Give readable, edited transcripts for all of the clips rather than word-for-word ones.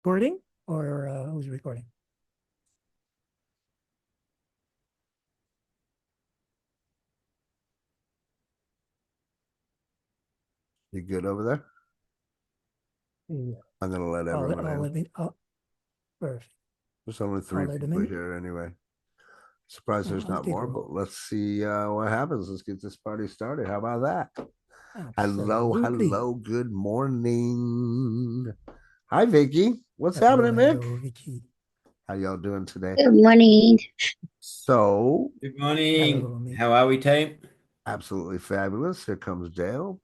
recording or who's recording? You good over there? Yeah. I'm gonna let everyone I'll in. let me. Perfect. There's only I'll three let them people in. here anyway. Surprised there's I'll not take more, roll. but let's see what happens. Let's get this party started. How about that? Hello, Absolutely. hello, good morning. Hi, Vicky. What's Hello, happening, Mick? hello, Vicky. How y'all doing today? Good morning. So, Good morning. Hello, Mick. How are we, team? absolutely fabulous. Here comes Dale.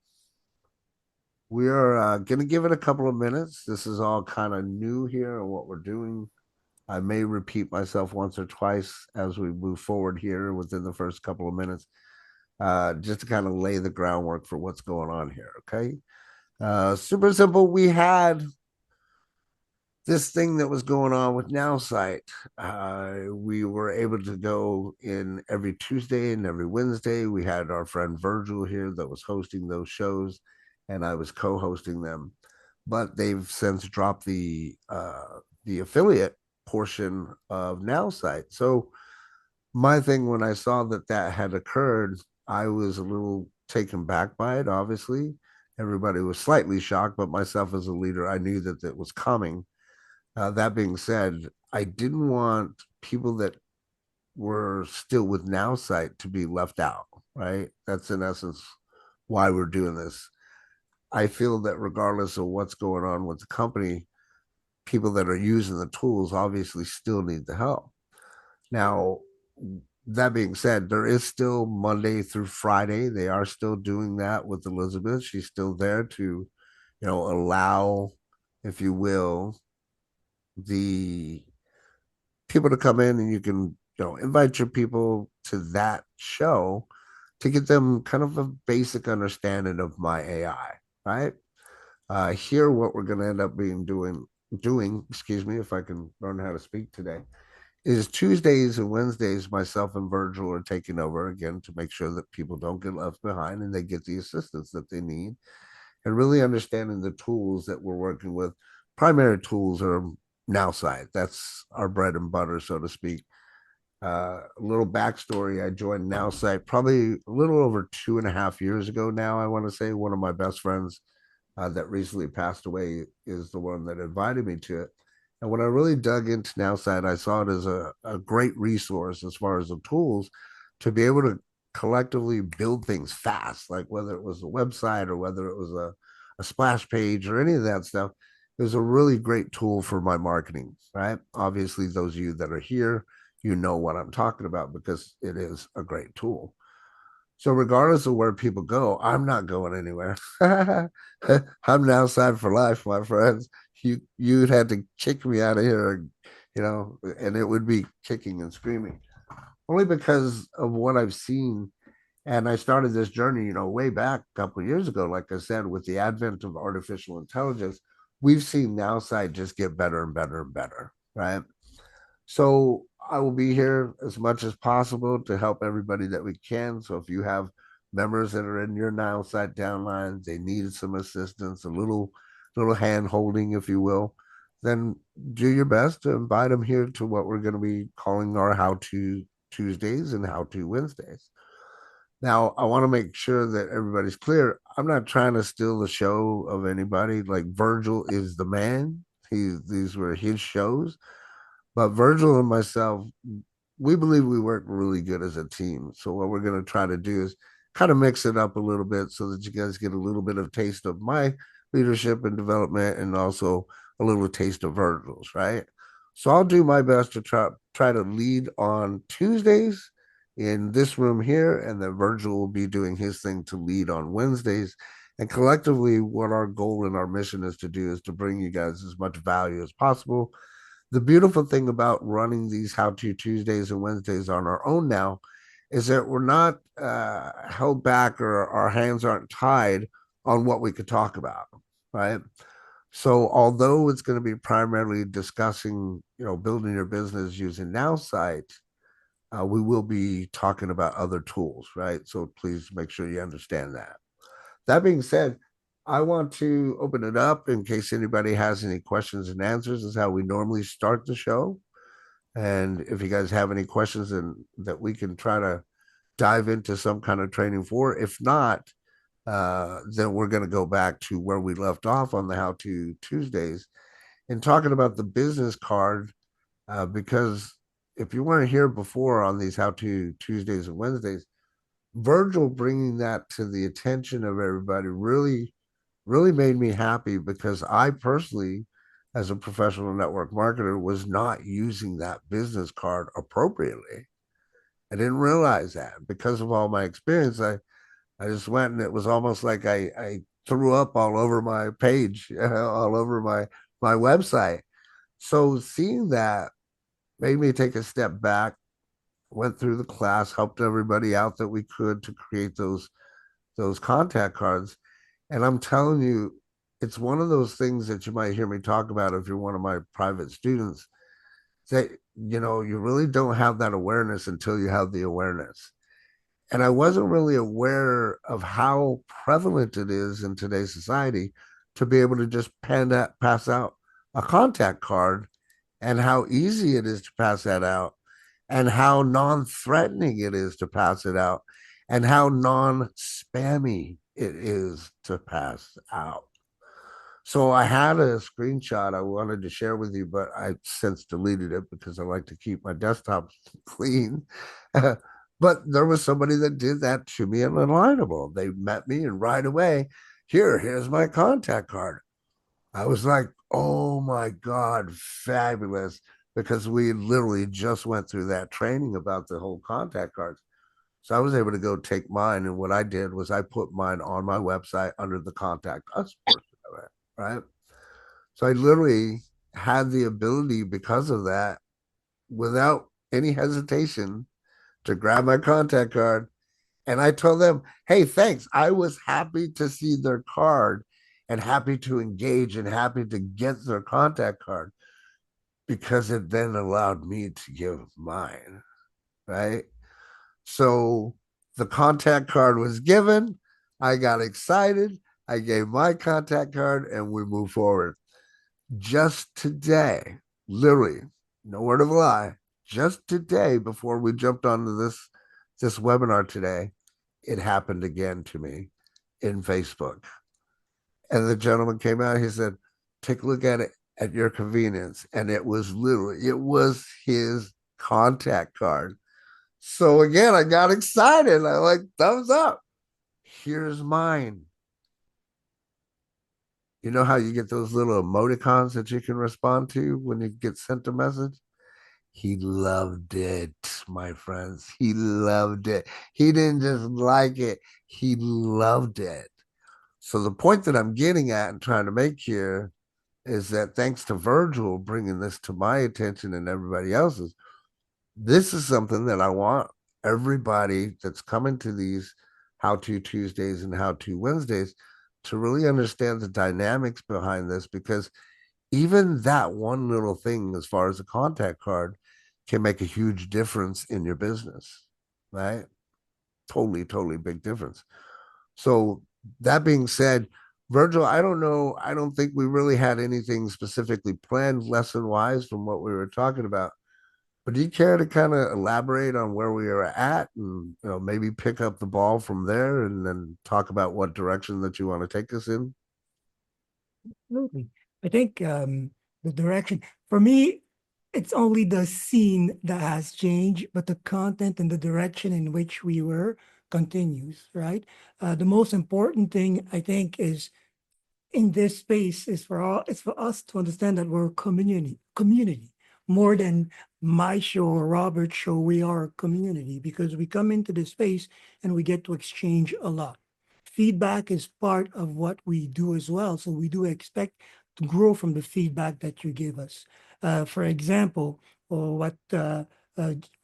We are going to give it a couple of minutes. This is all kind of new here and what we're doing. I may repeat myself once or twice as we move forward here within the first couple of minutes, just to kind of lay the groundwork for what's going on here. Okay. Super simple. We had this thing that was going on with NowSite. We were able to go in every Tuesday and every Wednesday. We had our friend Virgil here that was hosting those shows, and I was co-hosting them. But they've since dropped the affiliate portion of NowSite. So my thing when I saw that that had occurred, I was a little taken back by it. Obviously, everybody was slightly shocked, but myself as a leader, I knew that it was coming. That being said, I didn't want people that were still with NowSite to be left out, right? That's in essence why we're doing this. I feel that regardless of what's going on with the company, people that are using the tools obviously still need the help. Now, that being said, there is still Monday through Friday. They are still doing that with Elizabeth. She's still there to, allow, if you will, the people to come in and you can, invite your people to that show to get them kind of a basic understanding of my AI, right? Here, what we're going to end up doing, excuse me, if I can learn how to speak today, is Tuesdays and Wednesdays, myself and Virgil are taking over again to make sure that people don't get left behind and they get the assistance that they need and really understanding the tools that we're working with. Primary tools are NowSite. That's our bread and butter, so to speak. A little backstory: I joined NowSite probably a little over 2.5 years ago now. I want to say one of my best friends that recently passed away is the one that invited me to it. And when I really dug into NowSite, I saw it as a great resource as far as the tools to be able to collectively build things fast, like whether it was a website or whether it was a splash page or any of that stuff. It was a really great tool for my marketing, right? Obviously, those of you that are here, you know what I'm talking about because it is a great tool. So regardless of where people go, I'm not going anywhere. I'm outside for life, my friends. You'd had to kick me out of here, and it would be kicking and screaming. Only because of what I've seen. And I started this journey, way back a couple of years ago. Like I said, with the advent of artificial intelligence, we've seen now side just get better and better and better, right? So I will be here as much as possible to help everybody that we can. So if you have members that are in your now side downline, they need some assistance, a little hand holding, if you will, then do your best to invite them here to what we're going to be calling our How to Tuesdays and How to Wednesdays. Now, I want to make sure that everybody's clear. I'm not trying to steal the show of anybody. Like Virgil is the man. These were his shows. But Virgil and myself, we believe we work really good as a team. So what we're going to try to do is kind of mix it up a little bit so that you guys get a little bit of taste of my leadership and development and also a little taste of Virgil's, right? So I'll do my best to try to lead on Tuesdays in this room here, and then Virgil will be doing his thing to lead on Wednesdays. And collectively, what our goal and our mission is to do is to bring you guys as much value as possible. The beautiful thing about running these How to Tuesdays and Wednesdays on our own now is that we're not held back or our hands aren't tied on what we could talk about, right? So although it's going to be primarily discussing, building your business using NowSite, we will be talking about other tools, right? So please make sure you understand that. That being said, I want to open it up in case anybody has any questions and answers. This is how we normally start the show. And if you guys have any questions and that we can try to dive into some kind of training for, if not, then we're going to go back to where we left off on the How to Tuesdays and talking about the business card. Because if you weren't here before on these How to Tuesdays and Wednesdays, Virgil bringing that to the attention of everybody really made me happy because I personally, as a professional network marketer, was not using that business card appropriately. I didn't realize that because of all my experience. I just went and it was almost like I threw up all over my page, all over my website. So seeing that made me take a step back, went through the class, helped everybody out that we could to create those contact cards. And I'm telling you, it's one of those things that you might hear me talk about if you're one of my private students that, you really don't have that awareness until you have the awareness. And I wasn't really aware of how prevalent it is in today's society to be able to just pass out a contact card and how easy it is to pass that out and how non-threatening it is to pass it out and how non-spammy it is to pass out. So I had a screenshot I wanted to share with you, but I since deleted it because I like to keep my desktop clean. But there was somebody that did that to me in Unlineable. They met me and right away, here's my contact card. I was like, oh my God, fabulous. Because we literally just went through that training about the whole contact cards. So I was able to go take mine. And what I did was I put mine on my website under the contact us portion of it. Right. So I literally had the ability because of that without any hesitation to grab my contact card. And I told them, hey, thanks. I was happy to see their card and happy to engage and happy to get their contact card because it then allowed me to give mine. Right. So the contact card was given. I got excited. I gave my contact card and we moved forward. Just today, literally, no word of a lie, just today before we jumped onto this webinar today, it happened again to me in Facebook. And the gentleman came out, he said, take a look at it at your convenience. And it was his contact card. So again, I got excited. I like thumbs up. Here's mine. You know how you get those little emoticons that you can respond to when you get sent a message? He loved it, my friends. He loved it. He didn't just like it, he loved it. So, the point that I'm getting at and trying to make here is that thanks to Virgil bringing this to my attention and everybody else's, this is something that I want everybody that's coming to these How to Tuesdays and How to Wednesdays to really understand the dynamics behind this because even that one little thing, as far as a contact card, can make a huge difference in your business, right? Totally big difference. So, that being said, Virgil, I don't know. I don't think we really had anything specifically planned lesson wise from what we were talking about. But do you care to kind of elaborate on where we are at and maybe pick up the ball from there and then talk about what direction that you want to take us in? Absolutely. I think the direction for me, it's only the scene that has changed, but the content and the direction in which we were continues, right? The most important thing I think is in this space is it's for us to understand that we're a community more than my show or Robert's show. We are a community because we come into this space and we get to exchange a lot. Feedback is part of what we do as well, so we do expect to grow from the feedback that you give us. For example, or what uh,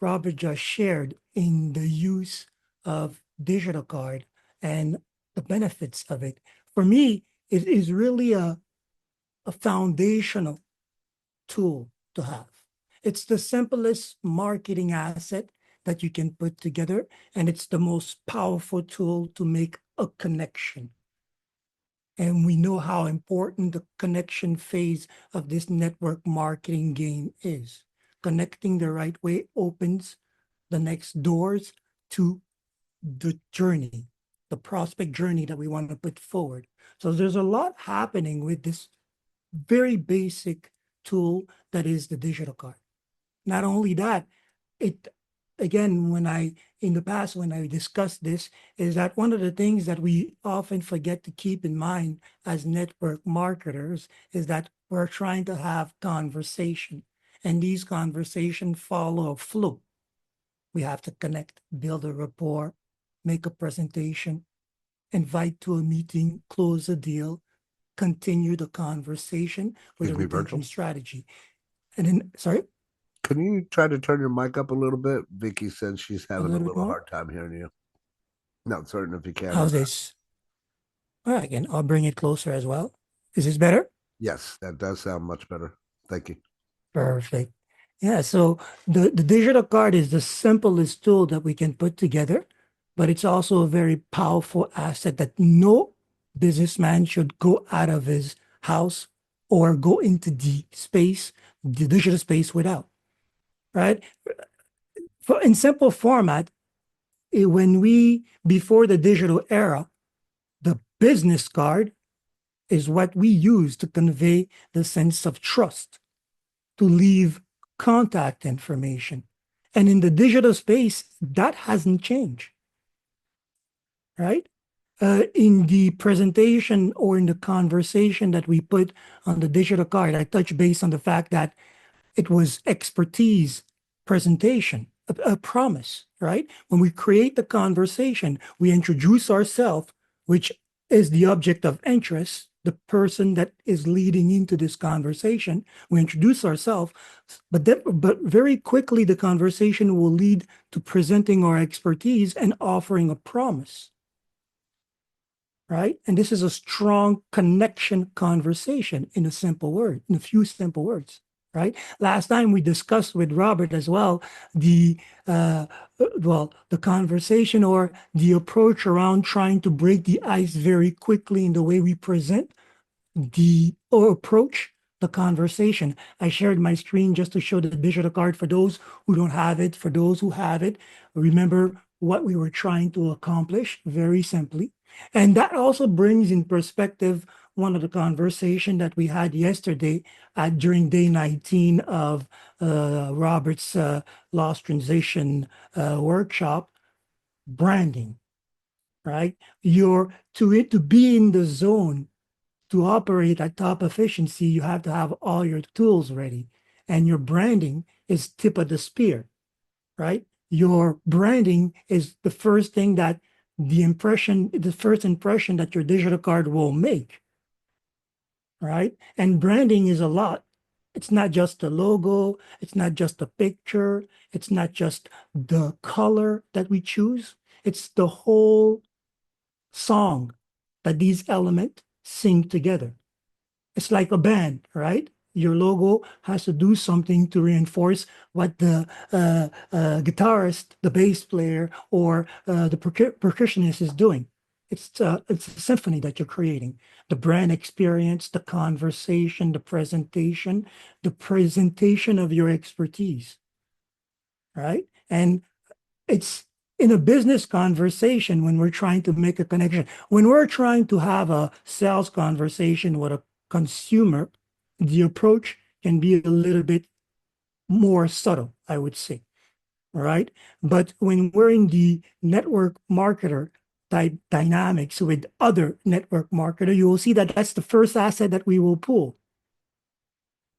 Robert just shared in the use of digital card and the benefits of it. For me, it is really a foundational tool to have. It's the simplest marketing asset that you can put together, and it's the most powerful tool to make a connection. And we know how important the connection phase of this network marketing game is. Connecting the right way opens the next doors to the journey, the prospect journey that we want to put forward. So there's a lot happening with this very basic tool that is the digital card. Not only that, it again, in the past, when I discussed this, is that one of the things that we often forget to keep in mind as network marketers is that we're trying to have conversation. And these conversations follow a flow. We have to connect, build a rapport, make a presentation, invite to a meeting, close a deal, continue the conversation with a Excuse me, retention Virgil. strategy. And then, sorry, Can you try to turn your mic up a little bit? Vicky said she's a having a little bit little more. hard time hearing you. Not certain if you can or How's not. this? All right, again, I'll bring it closer as well. Is this better? Yes, that does sound much better. Thank you. Perfect. Yeah, so the digital card is the simplest tool that we can put together, but it's also a very powerful asset that no businessman should go out of his house or go into the digital space without, right? For in simple format, before the digital era, the business card is what we use to convey the sense of trust, to leave contact information. And in the digital space, that hasn't changed, right? In the presentation or in the conversation that we put on the digital card, I touch base on the fact that it was expertise presentation, a promise, right? When we create the conversation, we introduce ourselves, which is the object of interest, the person that is leading into this conversation. We introduce ourselves, but very quickly the conversation will lead to presenting our expertise and offering a promise, right? And this is a strong connection conversation in a simple word, in a few simple words, right? Last time we discussed with Robert as well uh, the conversation or the approach around trying to break the ice very quickly in the way we present the or approach the conversation. I shared my screen just to show the digital card for those who don't have it. For those who have it, remember what we were trying to accomplish very simply. And that also brings in perspective one of the conversation that we had yesterday during day 19 of Robert's loss transition workshop, branding, right? You're to be in the zone to operate at top efficiency, you have to have all your tools ready. And your branding is tip of the spear, right? Your branding is the first impression that your digital card will make, right? And branding is a lot. It's not just the logo, it's not just a picture, it's not just the color that we choose, it's the whole song that these elements sing together. It's like a band, right? Your logo has to do something to reinforce what the guitarist, the bass player, or the percussionist is doing. It's a symphony that you're creating. The brand experience, the conversation, the presentation of your expertise, right? And it's in a business conversation when we're trying to make a connection, when we're trying to have a sales conversation with a consumer, the approach can be a little bit more subtle, I would say. All right. But when we're in the network marketer type dynamics with other network marketer, you will see that that's the first asset that we will pull,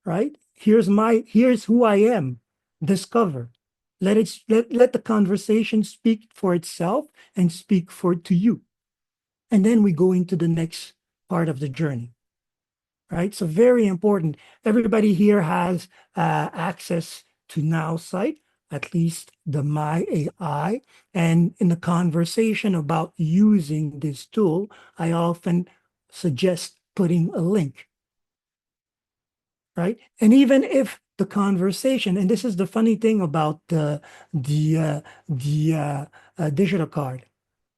right? Here's who I am. Discover. Let the conversation speak for itself and speak for to you. And then we go into the next part of the journey, right? So very important. Everybody here has access to Now Site, at least the My AI. And in the conversation about using this tool, I often suggest putting a link, right? And even if the conversation, and this is the funny thing about the digital card,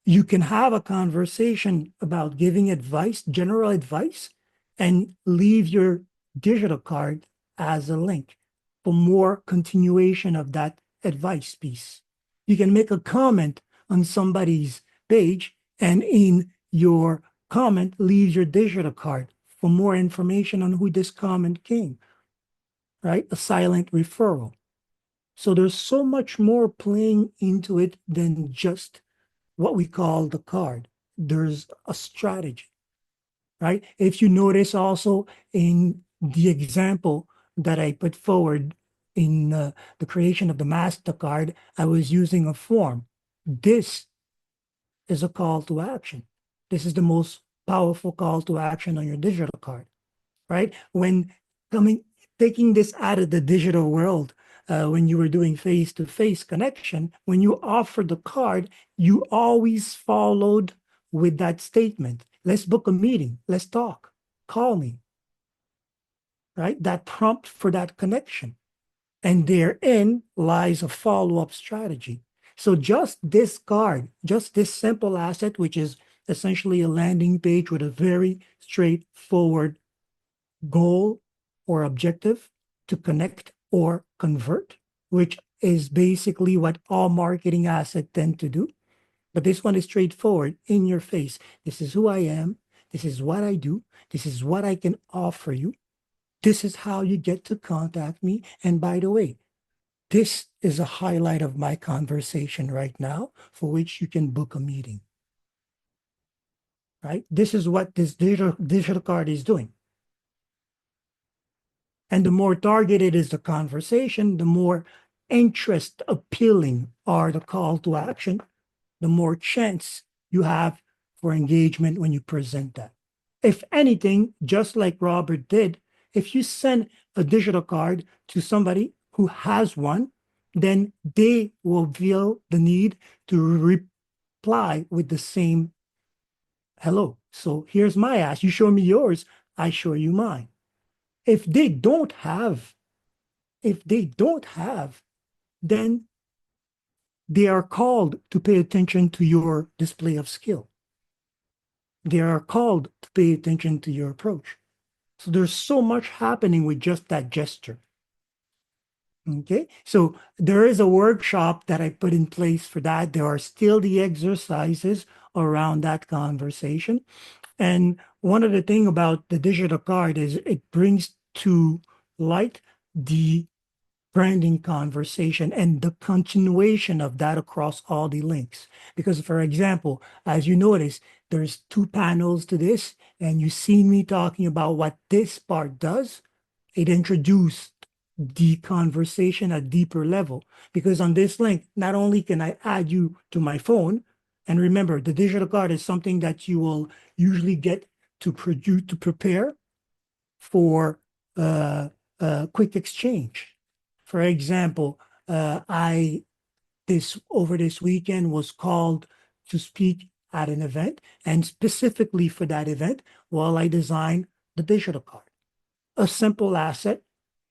You can have a conversation about giving advice, general advice, and leave your digital card as a link for more continuation of that advice piece. You can make a comment on somebody's page, and in your comment, leave your digital card for more information on who this comment came, right? A silent referral. So there's so much more playing into it than just what we call the card. There's a strategy, right? If you notice also in the example that I put forward in the creation of the MasterCard, I was using a form. This is a call to action. This is the most powerful call to action on your digital card, right? When coming, taking this out of the digital world, when you were doing face-to-face connection, when you offered the card, you always followed with that statement. Let's book a meeting. Let's talk. Call me, right? That prompt for that connection. And therein lies a follow-up strategy. So just this card, just this simple asset, which is essentially a landing page with a very straightforward goal or objective to connect or convert, which is basically what all marketing assets tend to do. But this one is straightforward, in your face. This is who I am. This is what I do. This is what I can offer you. This is how you get to contact me. And by the way, this is a highlight of my conversation right now for which you can book a meeting, right? This is what this digital card is doing. And the more targeted is the conversation, the more interest appealing are the call to action, the more chance you have for engagement when you present that. If anything, just like Robert did, if you send a digital card to somebody who has one, then they will feel the need to reply with the same hello. So here's my ask. You show me yours, I show you mine. If they don't have if they don't have, then they are called to pay attention to your display of skill. They are called to pay attention to your approach. So there's so much happening with just that gesture. Okay. So there is a workshop that I put in place for that. There are still the exercises around that conversation. And one of the things about the digital card is it brings to light the branding conversation and the continuation of that across all the links. Because, for example, as you notice, there's two panels to this, and you see me talking about what this part does. It introduced the conversation at deeper level. Because on this link, not only can I add you to my phone, and remember, the digital card is something that you will usually get to produce to prepare for quick exchange. For example, I this over this weekend was called to speak at an event, and specifically for that event, well, I designed the digital card, a simple asset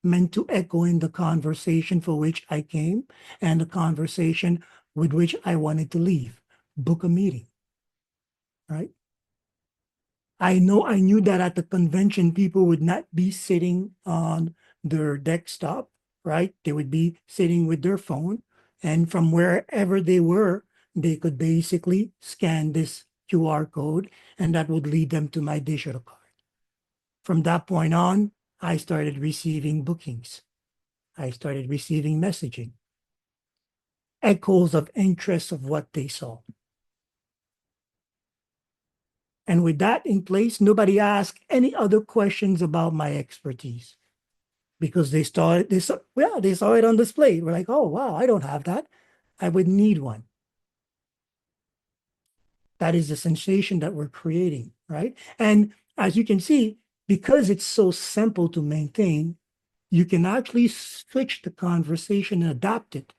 meant to echo in the conversation for which I came and the conversation with which I wanted to leave. Book a meeting, right? I knew that at the convention, people would not be sitting on their desktop, right? They would be sitting with their phone. And from wherever they were, they could basically scan this QR code, and that would lead them to my digital card. From that point on, I started receiving bookings. I started receiving messaging, echoes of interest of what they saw. And with that in place, nobody asked any other questions about my expertise because they saw it on display. We're like, oh wow, I don't have that. I would need one. That is the sensation that we're creating, right? And as you can see, because it's so simple to maintain, you can actually switch the conversation and adapt it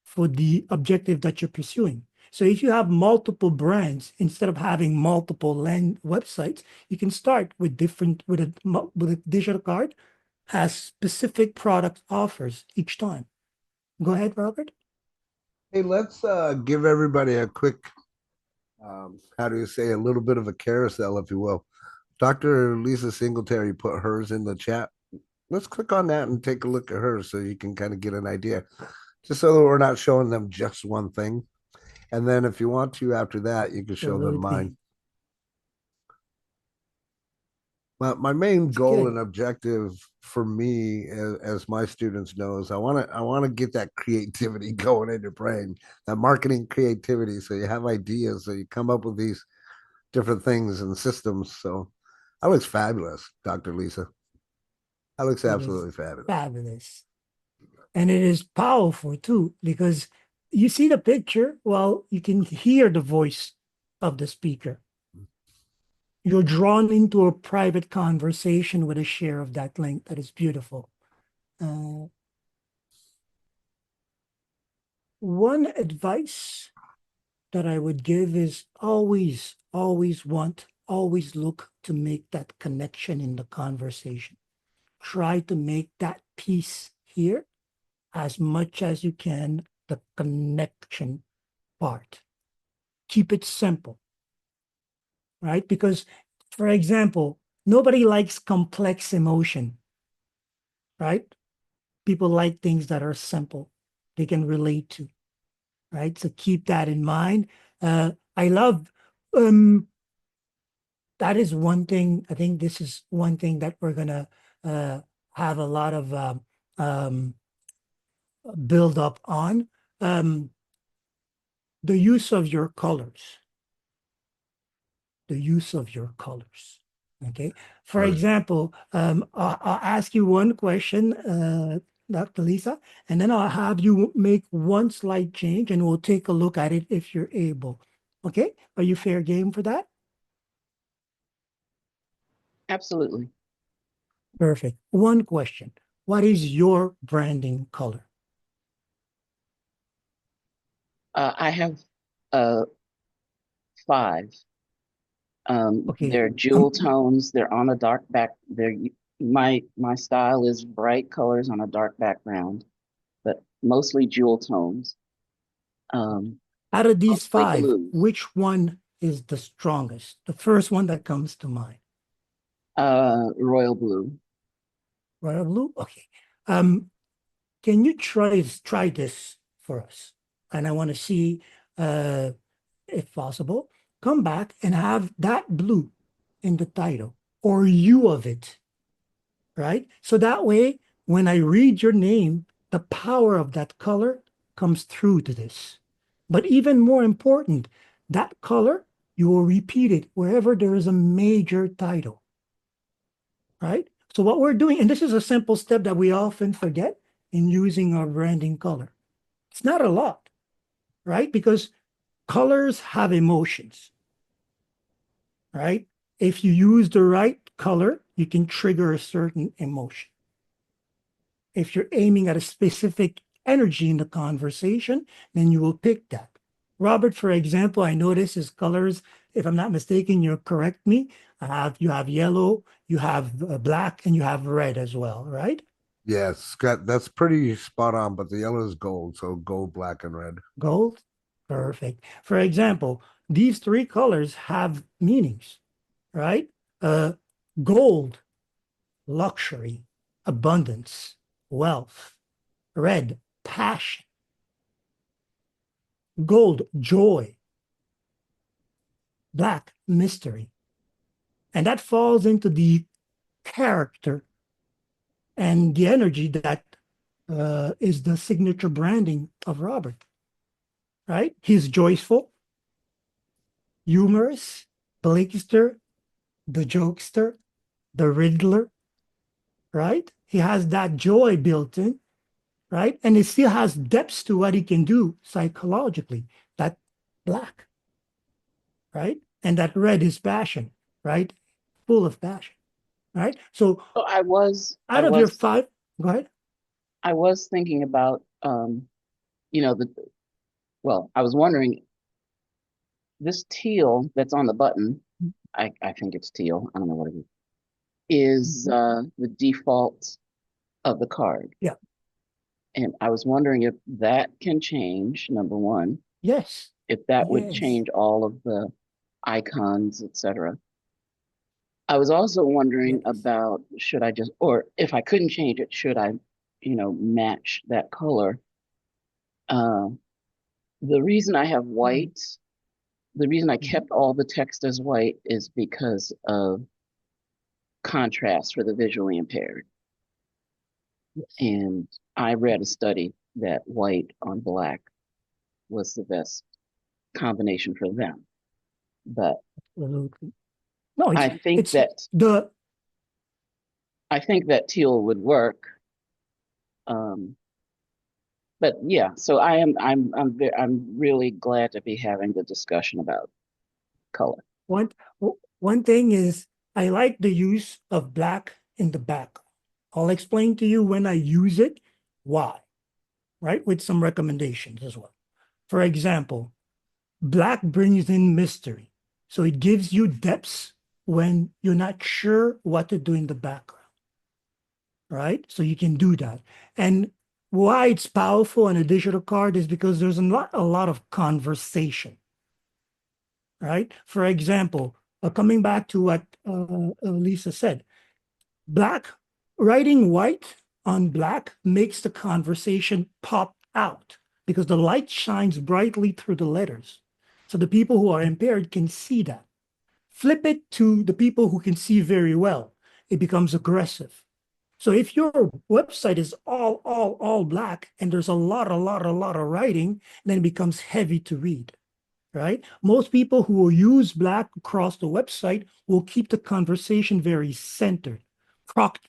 for the objective that you're pursuing. So if you have multiple brands, instead of having multiple land websites, you can start with with a digital card, has specific product offers each time. Go ahead, Robert. Hey, let's give everybody a quick how do you say, a little bit of a carousel, if you will. Dr. Lisa Singletary put hers in the chat. Let's click on that and take a look at hers so you can kind of get an idea, just so that we're not showing them just one thing. And then if you want to, after that, you can show them mine. Absolutely. My main It's goal good. and objective for me, as my students knows, I want to get that creativity going in your brain, that marketing creativity, so you have ideas, so you come up with these different things and systems. So that looks fabulous, Dr. Lisa. That looks It is absolutely fabulous. fabulous. And it is powerful too, because you see the picture, well, you can hear the voice of the speaker. You're drawn into a private conversation with a share of that link. That is beautiful. Uh, One advice that I would give is always look to make that connection in the conversation. Try to make that piece here as much as you can, the connection part. Keep it simple, right? Because, for example, nobody likes complex emotion, right? People like things that are simple, they can relate to, right? So keep that in mind. I love um, that is one thing. I think this is one thing that we're gonna uh, have a lot of um, build up on um, the use of your colors. The use of your colors. Okay. For Right. example, I'll ask you one question, Dr. Lisa, and then I'll have you make one slight change, and we'll take a look at it if you're able. Okay. Are you fair game for that? Absolutely. Perfect. One question. What is your branding color? I have uh, five. Okay. They're jewel tones. They're on a dark back. They're my style is bright colors on a dark background, but mostly jewel tones. Um, Out of these Mostly five, blues. which one is the strongest? The first one that comes to mind. Royal blue. Royal blue? Okay. Um, can you try this for us? And I want to see, uh, if possible, come back and have that blue in the title or you of it, right? So that way, when I read your name, the power of that color comes through to this. But even more important, that color, you will repeat it wherever there is a major title, right? So what we're doing, and this is a simple step that we often forget in using our branding color. It's not a lot, right? Because colors have emotions, right? If you use the right color, you can trigger a certain emotion. If you're aiming at a specific energy in the conversation, then you will pick that. Robert, for example, I notice his colors, if I'm not mistaken, you correct me. You have yellow, you have black, and you have red as well, right? Yes, Scott, that's pretty spot on, but the yellow is gold, so gold, black, and red. Gold, perfect. For example, these three colors have meanings, right? Uh, Gold, luxury, abundance, wealth. Red, passion. Gold, joy. Black, mystery. And that falls into the character and the energy that is the signature branding of Robert, right? He's joyful, humorous, Blakester, the jokester, the Riddler, right? He has that joy built in, right? And he still has depths to what he can do psychologically. That black, right? And that red is passion, right? Full of passion, right? So So I was I out of your was five, go ahead. I was thinking about the I was wondering this teal that's on the button. I think it's teal. I don't know what it is Mhm. the default of the card. Yeah. And I was wondering if that can change, number one. Yes. if that would Yes. change all of the icons, etc. I was also wondering Yes. about should I just, or if I couldn't change it, should I, match that color? Uh, the reason I have Mhm. white, the reason I Mhm. kept all the text as white is because of contrast for the visually impaired. Yes. And I read a study that white on black was the best combination for them. But Absolutely. No, I think it's that the I think that teal would work. Um, but yeah, so I'm really glad to be having the discussion about color. one one thing is I like the use of black in the back. I'll explain to you when I use it, why, right? With some recommendations as well. For example, black brings in mystery. So it gives you depths when you're not sure what to do in the background, right? So you can do that. And why it's powerful on a digital card is because there's a lot of conversation, right? For example, coming back to what Lisa said, black writing white on black makes the conversation pop out because the light shines brightly through the letters. So the people who are impaired can see that. Flip it to the people who can see very well. It becomes aggressive. So if your website is all black and there's a lot of writing, then it becomes heavy to read, right? Most people who will use black across the website will keep the conversation very centered,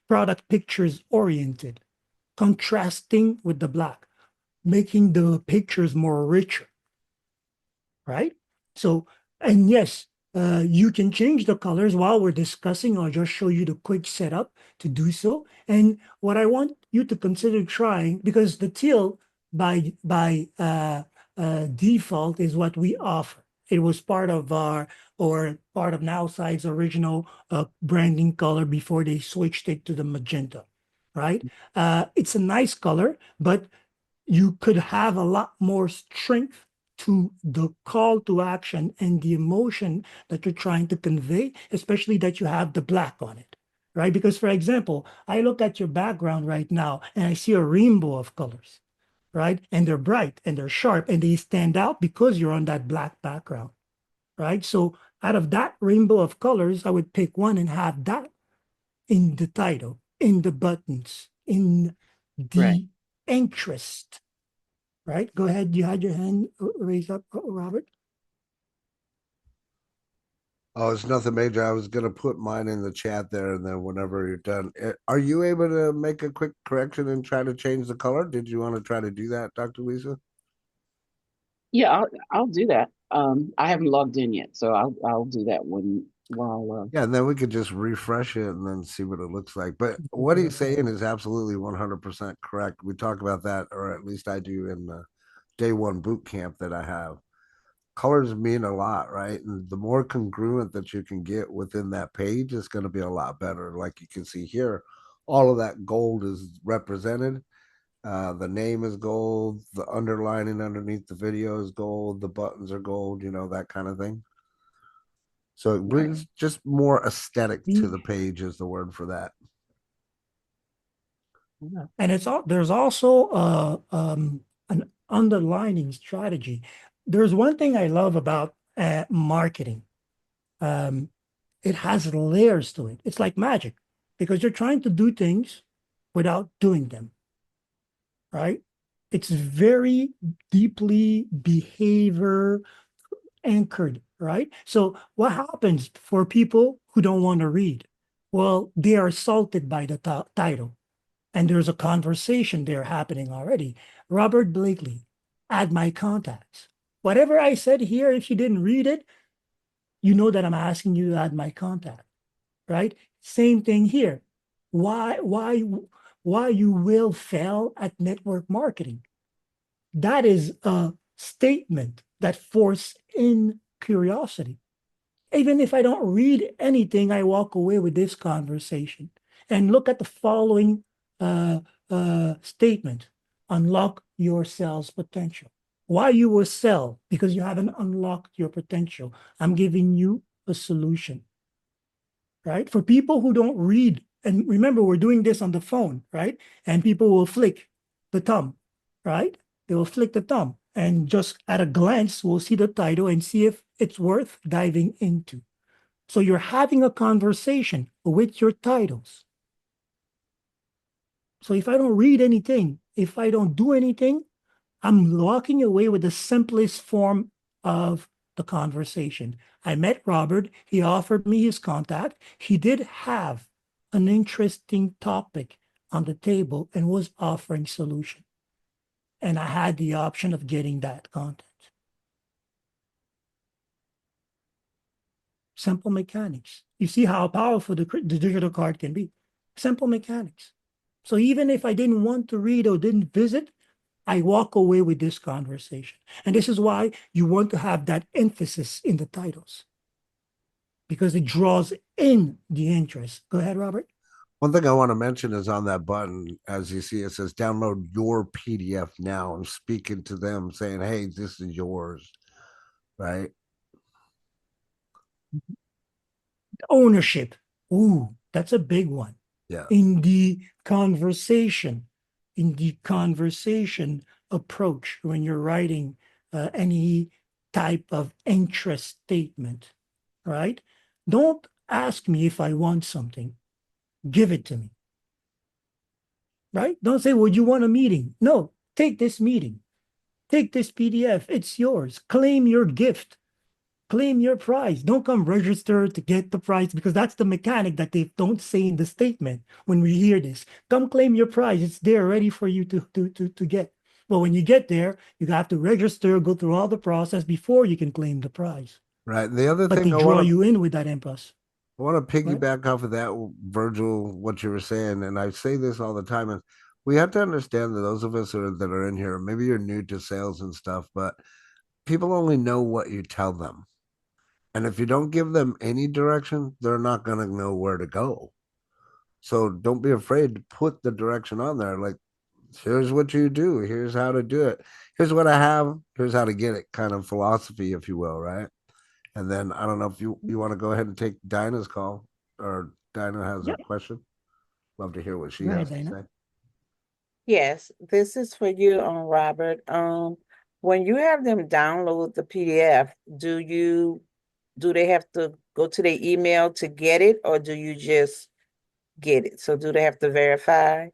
product pictures oriented, contrasting with the black, making the pictures more richer, right? So, and yes, you can change the colors while we're discussing. I'll just show you the quick setup to do so. And what I want you to consider trying, because the teal by default is what we offer. It was part of our or part of Nowside's original branding color before they switched it to the magenta, right? It's a nice color, but you could have a lot more strength to the call to action and the emotion that you're trying to convey, especially that you have the black on it, right? Because, for example, I look at your background right now and I see a rainbow of colors, right? And they're bright and they're sharp and they stand out because you're on that black background, right? So, out of that rainbow of colors, I would pick one and have that in the title, in the buttons, in Right. the interest, right? Go ahead. You had your hand raised up, Robert. Oh, it's nothing major. I was gonna put mine in the chat there, and then whenever you're done, are you able to make a quick correction and try to change the color? Did you want to try to do that, Dr. Lisa? Yeah, I'll do that. I haven't logged in yet, so I'll do that when while Yeah, and then we could just refresh it and then see what it looks like. But what he's saying is absolutely 100% correct. We talk about that, or at least I do in the day one boot camp that I have. Colors mean a lot, right? And the more congruent that you can get within that page is going to be a lot better. Like you can see here, all of that gold is represented. The name is gold, the underlining underneath the video is gold, the buttons are gold, that kind of thing. So it right. brings just more aesthetic to The, the page is the word for that. and there's also an underlining strategy. There's one thing I love about marketing. Um, it has layers to it. It's like magic because you're trying to do things without doing them, right? It's very deeply behavior anchored, right? So what happens for people who don't want to read? Well, they are assaulted by the title, and there's a conversation there happening already. Robert Blakely, add my contacts. Whatever I said here, if you didn't read it, you know that I'm asking you to add my contact, right? Same thing here. Why you will fail at network marketing? That is a statement that force in curiosity. Even if I don't read anything, I walk away with this conversation. And look at the following statement: unlock your sales potential. why you will sell, because you haven't unlocked your potential. I'm giving you a solution, right? For people who don't read, and remember, we're doing this on the phone, right? And people will flick the thumb, right? They will flick the thumb and just at a glance, we'll see the title and see if it's worth diving into. So you're having a conversation with your titles. So if I don't read anything, if I don't do anything, I'm walking away with the simplest form of the conversation. I met Robert. He offered me his contact. He did have an interesting topic on the table and was offering solution. And I had the option of getting that content. Simple mechanics. You see how powerful the digital card can be. Simple mechanics. So even if I didn't want to read or didn't visit, I walk away with this conversation. And this is why you want to have that emphasis in the titles because it draws in the interest. Go ahead, Robert. One thing I want to mention is on that button, as you see, it says download your PDF now. I'm speaking to them saying, hey, this is yours, right? Ownership. Ooh, that's a big one. Yeah. In the conversation, in the conversation approach, when you're writing any type of interest statement, right? Don't ask me if I want something. Give it to me, right? Don't say, would you want a meeting? No, take this meeting. Take this PDF. It's yours. Claim your gift. Claim your prize. Don't come register to get the prize because that's the mechanic that they don't say in the statement when we hear this. Come claim your prize. It's there ready for you to get. Well, when you get there, you have to register, go through all the process before you can claim the prize. Right. And the other But thing they draw you in with that impulse. I want to Right? piggyback off of that, Virgil, what you were saying, and I say this all the time, and we have to understand that those of us that are in here, maybe you're new to sales and stuff, but people only know what you tell them. And if you don't give them any direction, they're not going to know where to go. So don't be afraid to put the direction on there. Like, here's what you do. Here's how to do it. Here's what I have. Here's how to get it kind of philosophy, if you will. Right. And then I don't know if you want to go ahead and take Dinah's call or Dinah has a Yep. question. Love to hear what she Go ahead, has to Dana. say. Yes, this is for you, Robert. When you have them download the PDF, do they have to go to their email to get it, or do you just get it? So do they have to verify?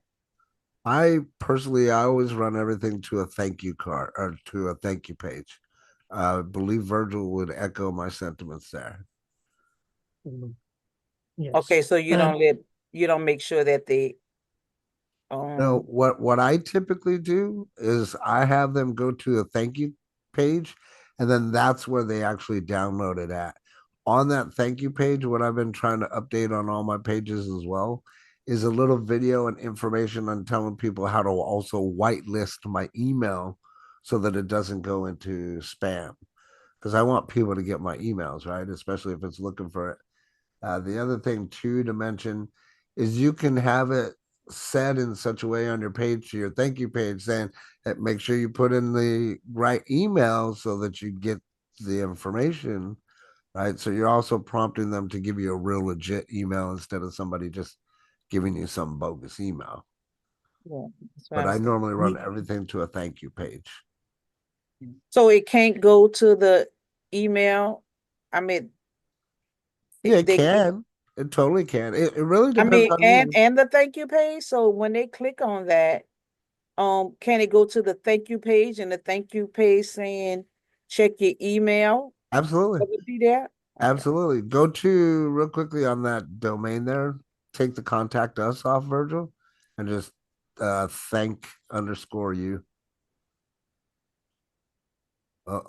I personally, I always run everything to a thank you card or to a thank you page. I believe Virgil would echo my sentiments there. Yes. Okay, so you don't make sure that they No, what I typically do is I have them go to a thank you page, and then that's where they actually download it at. On that thank you page, what I've been trying to update on all my pages as well is a little video and information on telling people how to also whitelist my email so that it doesn't go into spam. Because I want people to get my emails, right? Especially if it's looking for it. The other thing too to mention is you can have it set in such a way on your page to your thank you page saying that make sure you put in the right email so that you get the information, right? So you're also prompting them to give you a real legit email instead of somebody just giving you some bogus email. yeah, that's what But I'm I saying. normally run everything to a thank you page. So it can't go to the email. I mean, Yeah, it they click. can. It totally can. It really I depends mean, on and you. and the thank you page. So when they click on that, can it go to the thank you page and the thank you page saying check your email? Absolutely. Will it be there? Okay. Absolutely. Go to real quickly on that domain there, take the contact us off, Virgil, and just thank underscore you. Oh,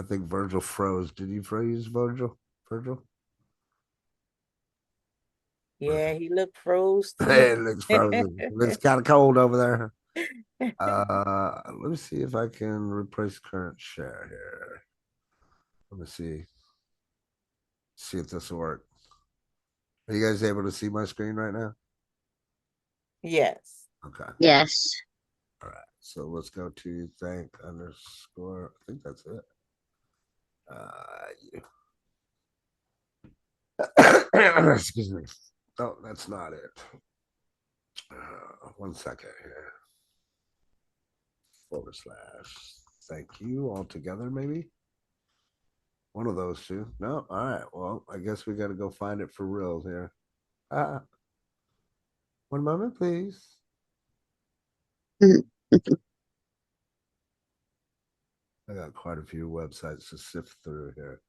I think Virgil froze. Did you freeze, Virgil? Virgil? Yeah, he looked froze to me. It looks frozen. It's kind of cold over there. Let me see if I can replace current share here. Let me see if this will work. Are you guys able to see my screen right now? Yes. Okay. Yes. All right. So let's go to thank underscore. I think that's it. Excuse me. Oh, that's not it. One second here. / thank you all together, maybe. One of those two. No, all right. Well, I guess we got to go find it for real here. One moment, please. I got quite a few websites to sift through here.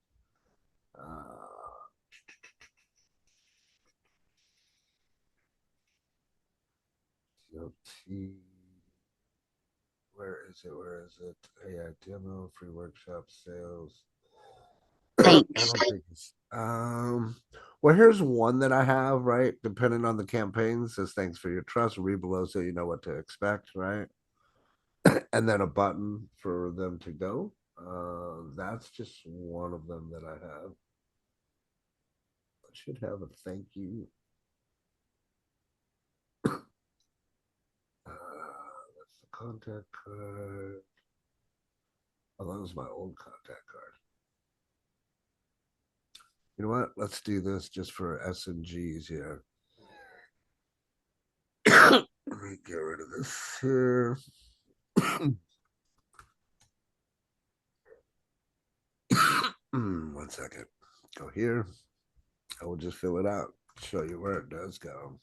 Where is it? Where is it? AI demo, free workshop, sales. I don't think it's well, here's one that I have, right? Depending on the campaign, says thanks for your trust, read below so you know what to expect, right? And then a button for them to go. That's just one of them that I have. I should have a thank you. That's the contact card. Oh, that was my old contact card. You know what? Let's do this just for S and G's here. Let me get rid of this here. One second. Go here. I will just fill it out. Show you where it does go.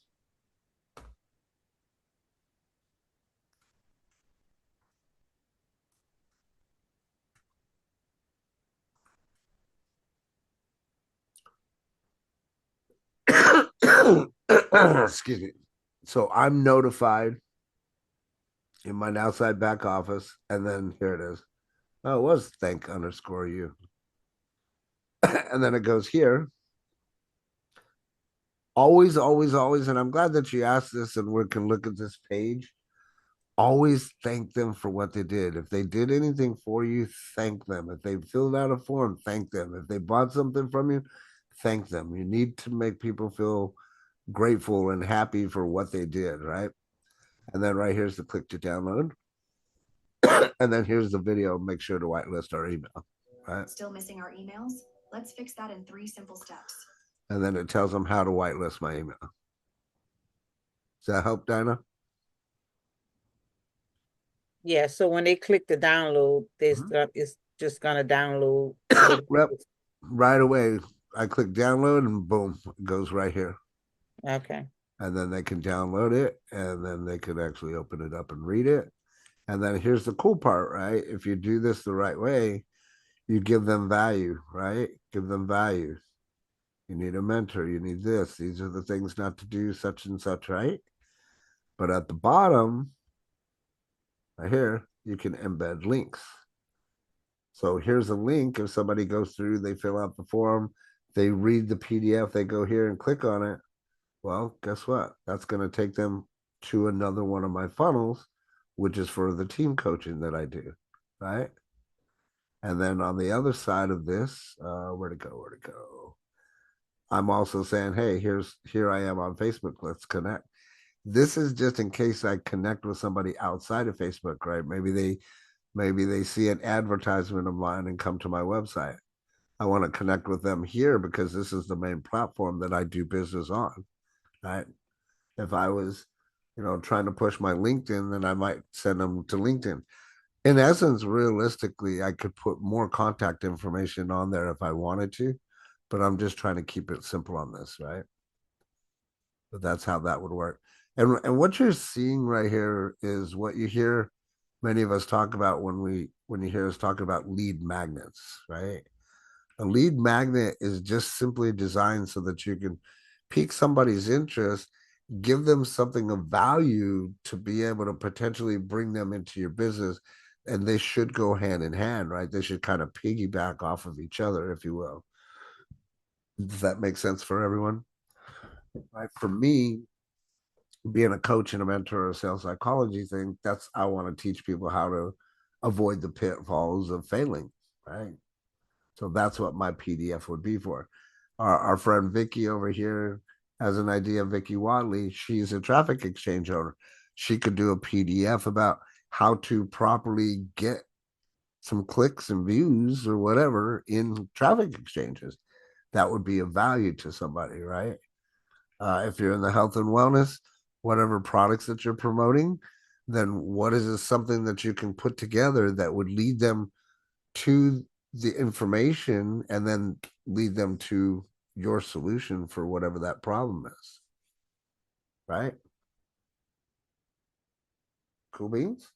Excuse me. So I'm notified in my outside back office, and then here it is. Oh, it was thank underscore you. And then it goes here. Always, always, always, and I'm glad that you asked this and we can look at this page. Always thank them for what they did. If they did anything for you, thank them. If they filled out a form, thank them. If they bought something from you, thank them. You need to make people feel grateful and happy for what they did, right? And then right here's the click to download. And then here's the video. Make sure to whitelist our email, right? Still missing our emails? Let's fix that in 3 simple steps. And then it tells them how to whitelist my email. Does that help, Dinah? Yeah, so when they click the download, this it's just gonna download. Yep. Right away, I click download and boom, it goes right here. Okay. And then they can download it and then they can actually open it up and read it. And then here's the cool part, right? If you do this the right way, you give them value, right? Give them value. You need a mentor. You need this. These are the things not to do, such and such, right? But at the bottom, right here, you can embed links. So here's a link. If somebody goes through, they fill out the form, they read the PDF, they go here and click on it. Well, guess what? That's going to take them to another one of my funnels, which is for the team coaching that I do, right? And then on the other side of this, where to go? I'm also saying, hey, here I am on Facebook. Let's connect. This is just in case I connect with somebody outside of Facebook, right? Maybe they see an advertisement of mine and come to my website. I want to connect with them here because this is the main platform that I do business on, right? If I was, trying to push my LinkedIn, then I might send them to LinkedIn. In essence, realistically, I could put more contact information on there if I wanted to, but I'm just trying to keep it simple on this, right? But that's how that would work. And what you're seeing right here is what you hear many of us talk about when you hear us talk about lead magnets, right? A lead magnet is just simply designed so that you can pique somebody's interest, give them something of value to be able to potentially bring them into your business. And they should go hand in hand, right? They should kind of piggyback off of each other, if you will. Does that make sense for everyone? Right. For me, being a coach and a mentor or a sales psychology thing, I want to teach people how to avoid the pitfalls of failing, right? So that's what my PDF would be for. Our friend Vicky over here has an idea. Vicky Wadley, she's a traffic exchange owner. She could do a PDF about how to properly get some clicks and views or whatever in traffic exchanges. That would be of value to somebody, right? If you're in the health and wellness, whatever products that you're promoting, then what is this something that you can put together that would lead them to the information and then lead them to your solution for whatever that problem is, right? Cool beans.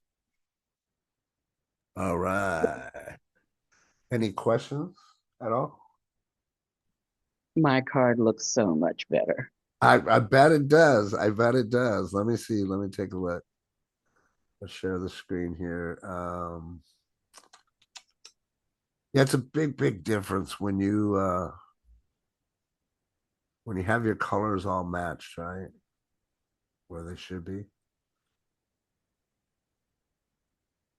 All right. Any questions at all? My card looks so much better. I bet it does. I bet it does. Let me see. Let me take a look. Let's share the screen here. Yeah, it's a big difference when you have your colors all matched, right? Where they should be.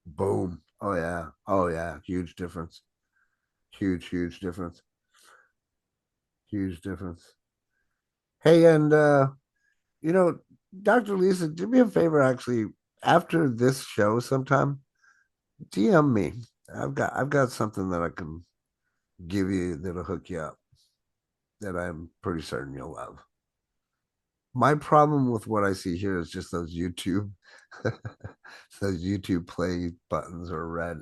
Boom. Oh yeah. Oh yeah. Huge difference. Huge difference. Huge difference. Hey, and you know, Dr. Lisa, do me a favor actually, after this show sometime, DM me. I've got something that I can give you that'll hook you up that I'm pretty certain you'll love. My problem with what I see here is just those YouTube those YouTube play buttons are red.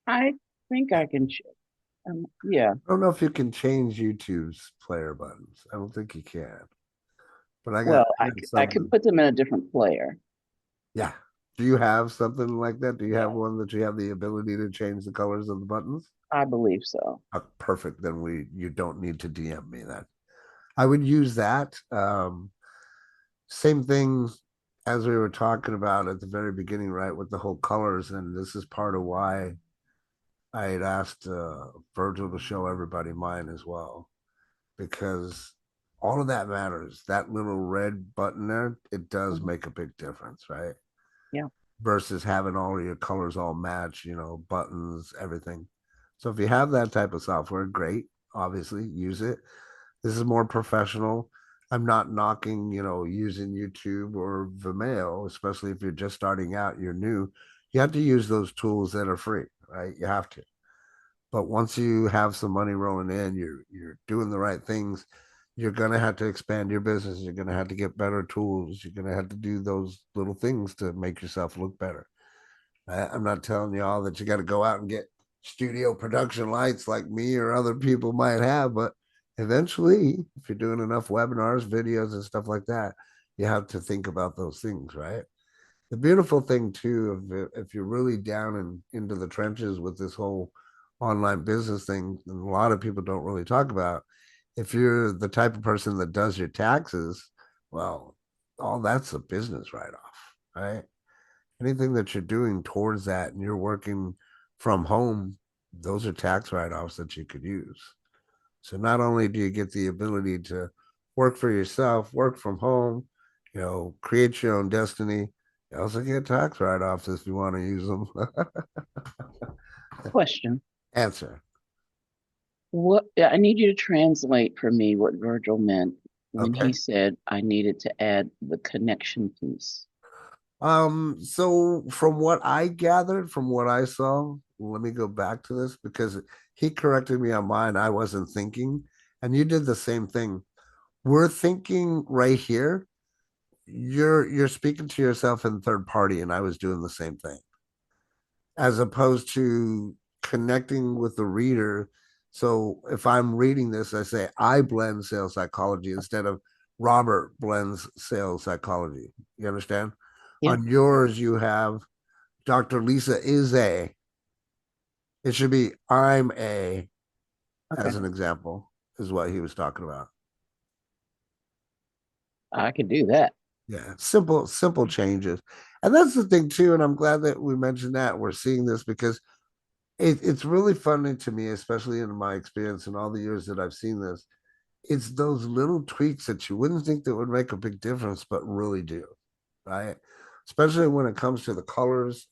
I think I can. Yeah. I don't know if you can change YouTube's player buttons. I don't think you can. But Well, I got I could something. put them in a different player. Yeah. Do you have something like that? Do you have Yeah, one that you have the ability to change the colors of the buttons? I believe so. Perfect. Then you don't need to DM me that. I would use that. Same thing as we were talking about at the very beginning, right? With the whole colors, and this is part of why I had asked Virgil to show everybody mine as well, because all of that matters. That little red button there, it does Mhm. make a big difference, right? Yeah. Versus having all of your colors all match, buttons, everything. So if you have that type of software, great. Obviously, use it. This is more professional. I'm not knocking, using YouTube or Vimeo, especially if you're just starting out, you're new. You have to use those tools that are free, right? You have to. But once you have some money rolling in, you're doing the right things. You're gonna have to expand your business. You're gonna have to get better tools. You're gonna have to do those little things to make yourself look better. I'm not telling you all that you got to go out and get studio production lights like me or other people might have, but eventually, if you're doing enough webinars, videos, and stuff like that, you have to think about those things, right? The beautiful thing too, if you're really down and into the trenches with this whole online business thing, and a lot of people don't really talk about, if you're the type of person that does your taxes, well, all that's a business write-off, right? Anything that you're doing towards that and you're working from home, those are tax write-offs that you could use. So not only do you get the ability to work for yourself, work from home, create your own destiny, you also get tax write-offs if you want to use them. Question. Answer. What I need you to translate for me what Virgil meant when Okay. he said I needed to add the connection piece. So from what I gathered, from what I saw, let me go back to this because he corrected me on mine. I wasn't thinking, and you did the same thing. We're thinking right here. You're speaking to yourself in third party, and I was doing the same thing, as opposed to connecting with the reader. So if I'm reading this, I say I blend sales psychology instead of Robert blends sales psychology. You understand? Yeah. On yours, you have Dr. Lisa is a. It should be I'm a, Okay. as an example, is what he was talking about. I could do that. Yeah, simple changes. And that's the thing too. And I'm glad that we mentioned that. We're seeing this because it's really funny to me, especially in my experience and all the years that I've seen this. It's those little tweaks that you wouldn't think that would make a big difference, but really do, right? Especially when it comes to the colors,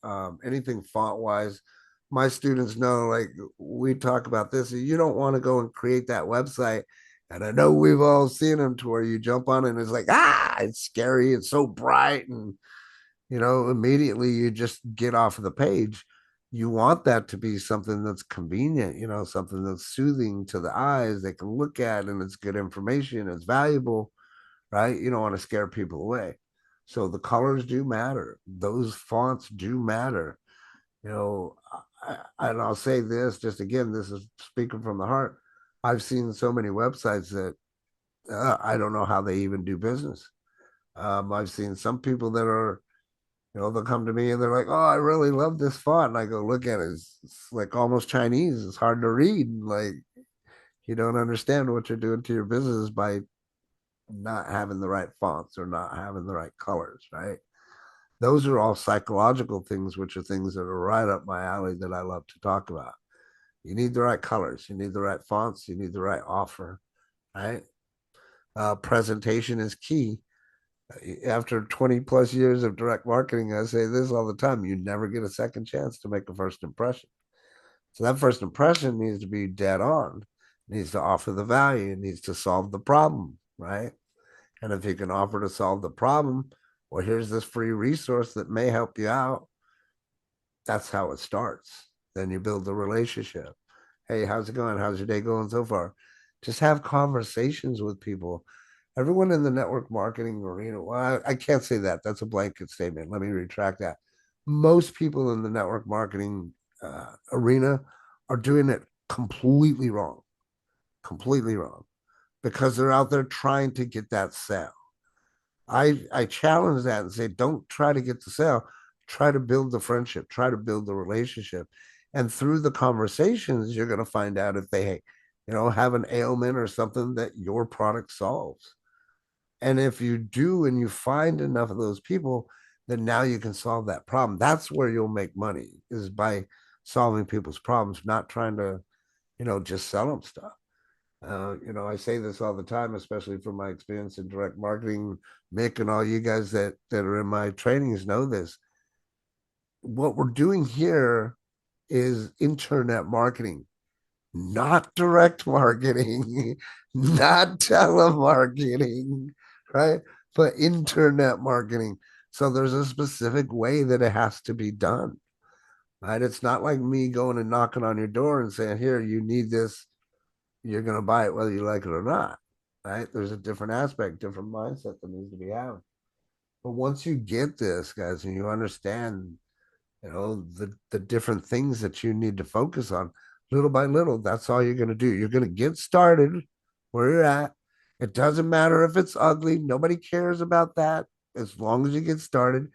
anything font wise. My students know, like we talk about this, you don't want to go and create that website And I know we've all seen them to where you jump on it and it's like, it's scary. It's so bright. And, immediately you just get off of the page. You want that to be something that's convenient, something that's soothing to the eyes. They can look at and it's good information. It's valuable, right? You don't want to scare people away. So the colors do matter. Those fonts do matter. And I'll say this just again, this is speaking from the heart. I've seen so many websites that I don't know how they even do business. I've seen some people that are, they'll come to me and they're like, "Oh, I really love this font." And I go, "Look at it. It's like almost Chinese. It's hard to read. Like, you don't understand what you're doing to your business by not having the right fonts or not having the right colors, right?" Those are all psychological things, which are things that are right up my alley that I love to talk about. You need the right colors. You need the right fonts. You need the right offer, right? Presentation is key. After 20 plus years of direct marketing, I say this all the time: you never get a second chance to make a first impression. So that first impression needs to be dead on, it needs to offer the value, it needs to solve the problem, right? And if you can offer to solve the problem, well, here's this free resource that may help you out. That's how it starts. Then you build the relationship. Hey, how's it going? How's your day going so far? Just have conversations with people. Everyone in the network marketing arena, well, I can't say that. That's a blanket statement. Let me retract that. Most people in the network marketing arena are doing it completely wrong, because they're out there trying to get that sale. I challenge that and say, don't try to get the sale. Try to build the friendship. Try to build the relationship. And through the conversations, you're going to find out if they, have an ailment or something that your product solves. And if you do, and you find enough of those people, then now you can solve that problem. That's where you'll make money, is by solving people's problems, not trying to, just sell them stuff. I say this all the time, especially from my experience in direct marketing. Mick and all you guys that are in my trainings know this. What we're doing here is internet marketing, not direct marketing, not telemarketing, right? But internet marketing. So there's a specific way that it has to be done, right? It's not like me going and knocking on your door and saying, "Here, you need this. You're going to buy it whether you like it or not," right? There's a different aspect, different mindset that needs to be had. But once you get this, guys, and you understand, the different things that you need to focus on, little by little, that's all you're going to do. You're going to get started where you're at. It doesn't matter if it's ugly. Nobody cares about that, as long as you get started.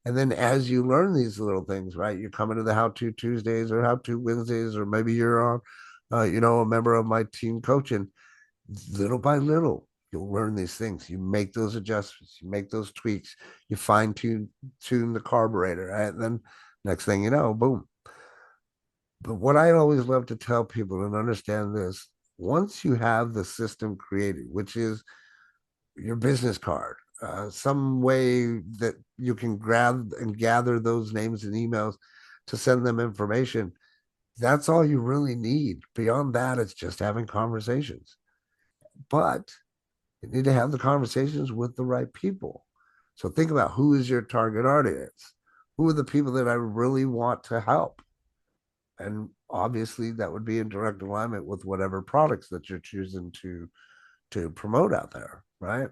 And then as you learn these little things, right? You're coming to the How To Tuesdays or How To Wednesdays, or maybe you're on, a member of my team coaching. Little by little, you'll learn these things. You make those adjustments, you make those tweaks, you tune the carburetor, right? And then next thing you know, boom. But what I always love to tell people, and understand this: once you have the system created, which is your business card, some way that you can grab and gather those names and emails to send them information, that's all you really need. Beyond that, it's just having conversations. But you need to have the conversations with the right people. So think about, who is your target audience? Who are the people that I really want to help? And obviously that would be in direct alignment with whatever products that you're choosing to promote out there, right?